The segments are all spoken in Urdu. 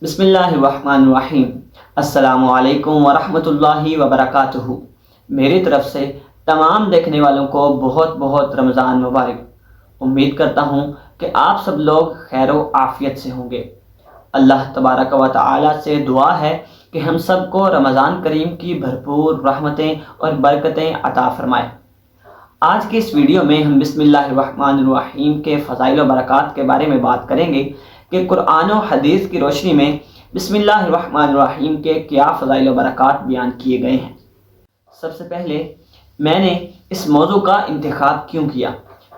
بسم اللہ الرحمن الرحیم۔ السلام علیکم ورحمۃ اللہ وبرکاتہ۔ میری طرف سے تمام دیکھنے والوں کو بہت بہت رمضان مبارک۔ امید کرتا ہوں کہ آپ سب لوگ خیر و عافیت سے ہوں گے۔ اللہ تبارک و تعالی سے دعا ہے کہ ہم سب کو رمضان کریم کی بھرپور رحمتیں اور برکتیں عطا فرمائے۔ آج کی اس ویڈیو میں ہم بسم اللہ الرحمن الرحیم کے فضائل و برکات کے بارے میں بات کریں گے کہ قرآن و حدیث کی روشنی میں بسم اللہ الرحمن الرحیم کے کیا فضائل و برکات بیان کیے گئے ہیں۔ سب سے پہلے میں نے اس موضوع کا انتخاب کیوں کیا؟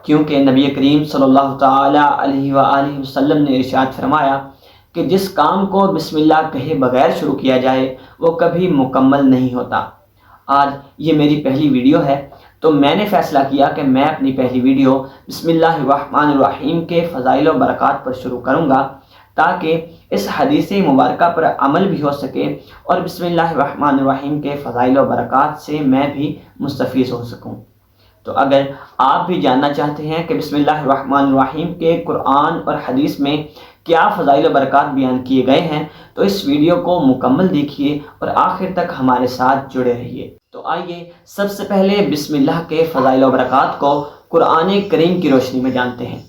کیونکہ نبی کریم صلی اللہ تعالی علیہ وآلہ وسلم نے ارشاد فرمایا کہ جس کام کو بسم اللہ کہے بغیر شروع کیا جائے وہ کبھی مکمل نہیں ہوتا۔ آج یہ میری پہلی ویڈیو ہے تو میں نے فیصلہ کیا کہ میں اپنی پہلی ویڈیو بسم اللہ الرحمن الرحیم کے فضائل و برکات پر شروع کروں گا تاکہ اس حدیث مبارکہ پر عمل بھی ہو سکے اور بسم اللہ الرحمن الرحیم کے فضائل و برکات سے میں بھی مستفیض ہو سکوں۔ تو اگر آپ بھی جاننا چاہتے ہیں کہ بسم اللہ الرحمن الرحیم کے قرآن اور حدیث میں کیا فضائل و برکات بیان کیے گئے ہیں تو اس ویڈیو کو مکمل دیکھیے اور آخر تک ہمارے ساتھ جڑے رہیے۔ تو آئیے سب سے پہلے بسم اللہ کے فضائل و برکات کو قرآن کریم کی روشنی میں جانتے ہیں۔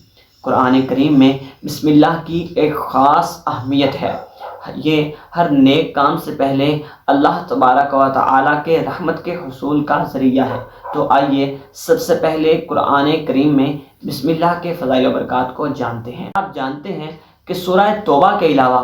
قرآن کریم میں بسم اللہ کی ایک خاص اہمیت ہے۔ یہ ہر نیک کام سے پہلے اللہ تبارک و تعالی کے رحمت کے حصول کا ذریعہ ہے۔ تو آئیے سب سے پہلے قرآن کریم میں بسم اللہ کے فضائل و برکات کو جانتے ہیں۔ آپ جانتے ہیں کہ سورہ توبہ کے علاوہ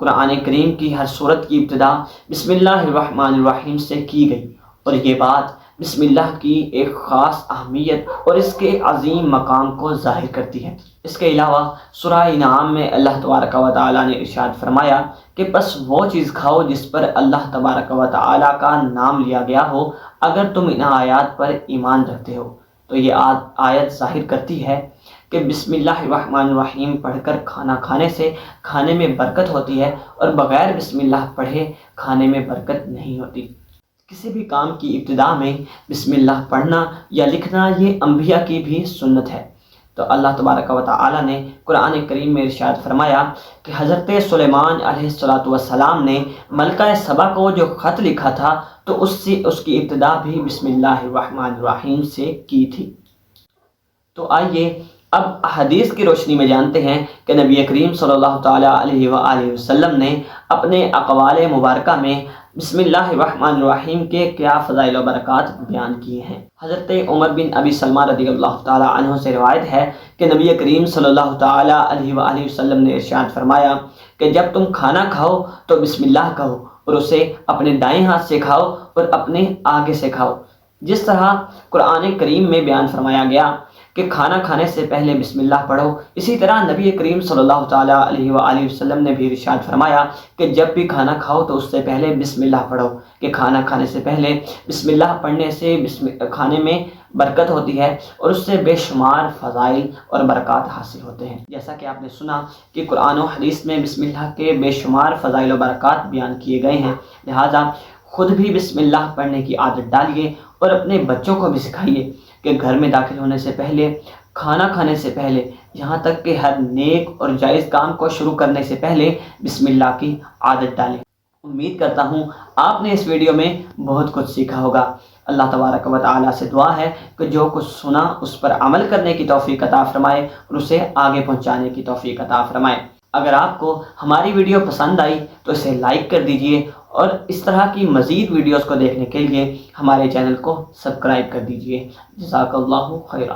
قرآن کریم کی ہر سورت کی ابتدا بسم اللہ الرحمن الرحیم سے کی گئی، اور یہ بات بسم اللہ کی ایک خاص اہمیت اور اس کے عظیم مقام کو ظاہر کرتی ہے۔ اس کے علاوہ سورہ انعام میں اللہ تبارک و تعالی نے ارشاد فرمایا کہ بس وہ چیز کھاؤ جس پر اللہ تبارک و تعالی کا نام لیا گیا ہو اگر تم ان آیات پر ایمان رکھتے ہو۔ تو یہ آیت ظاہر کرتی ہے کہ بسم اللہ الرحمن الرحیم پڑھ کر کھانا کھانے سے کھانے میں برکت ہوتی ہے، اور بغیر بسم اللہ پڑھے کھانے میں برکت نہیں ہوتی۔ کسی بھی کام کی ابتدا میں بسم اللہ پڑھنا یا لکھنا یہ انبیاء کی بھی سنت ہے۔ تو اللہ تبارک و تعالی نے قرآن کریم میں ارشاد فرمایا کہ حضرت سلیمان علیہ السلام نے ملکہ سبا کو جو خط لکھا تھا تو اس کی ابتدا بھی بسم اللہ الرحمن الرحیم سے کی تھی۔ تو آئیے اب حدیث کی روشنی میں جانتے ہیں کہ نبی کریم صلی اللہ تعالی علیہ وآلہ وسلم نے اپنے اقوال مبارکہ میں بسم اللہ الرحمن الرحیم کے کیا فضائل و برکات بیان کیے ہیں۔ حضرت عمر بن ابی سلمہ رضی اللہ تعالی عنہ سے روایت ہے کہ نبی کریم صلی اللہ تعالی علیہ وآلہ وسلم نے ارشاد فرمایا کہ جب تم کھانا کھاؤ تو بسم اللہ کہو، اور اسے اپنے دائیں ہاتھ سے کھاؤ اور اپنے آگے سے کھاؤ۔ جس طرح قرآن کریم میں بیان فرمایا گیا کہ کھانا کھانے سے پہلے بسم اللہ پڑھو، اسی طرح نبی کریم صلی اللہ تعالی علیہ وآلہ وسلم نے بھی ارشاد فرمایا کہ جب بھی کھانا کھاؤ تو اس سے پہلے بسم اللہ پڑھو، کہ کھانا کھانے سے پہلے بسم اللہ پڑھنے سے کھانے میں برکت ہوتی ہے اور اس سے بے شمار فضائل اور برکات حاصل ہوتے ہیں۔ جیسا کہ آپ نے سنا کہ قرآن و حدیث میں بسم اللہ کے بے شمار فضائل و برکات بیان کیے گئے ہیں، لہٰذا خود بھی بسم اللہ پڑھنے کی عادت ڈالیے اور اپنے بچوں کو بھی سکھائیے کہ گھر میں داخل ہونے سے پہلے، کھانا کھانے سے پہلے، یہاں تک کہ ہر نیک اور جائز کام کو شروع کرنے سے پہلے بسم اللہ کی عادت ڈالیں۔ امید کرتا ہوں آپ نے اس ویڈیو میں بہت کچھ سیکھا ہوگا۔ اللہ تبارک و تعالی سے دعا ہے کہ جو کچھ سنا اس پر عمل کرنے کی توفیق عطا فرمائے اور اسے آگے پہنچانے کی توفیق عطا فرمائے۔ اگر آپ کو ہماری ویڈیو پسند آئی تو اسے لائک کر دیجئے، اور اس طرح کی مزید ویڈیوز کو دیکھنے کے لیے ہمارے چینل کو سبسکرائب کر دیجئے۔ جزاک اللہ خیرہ۔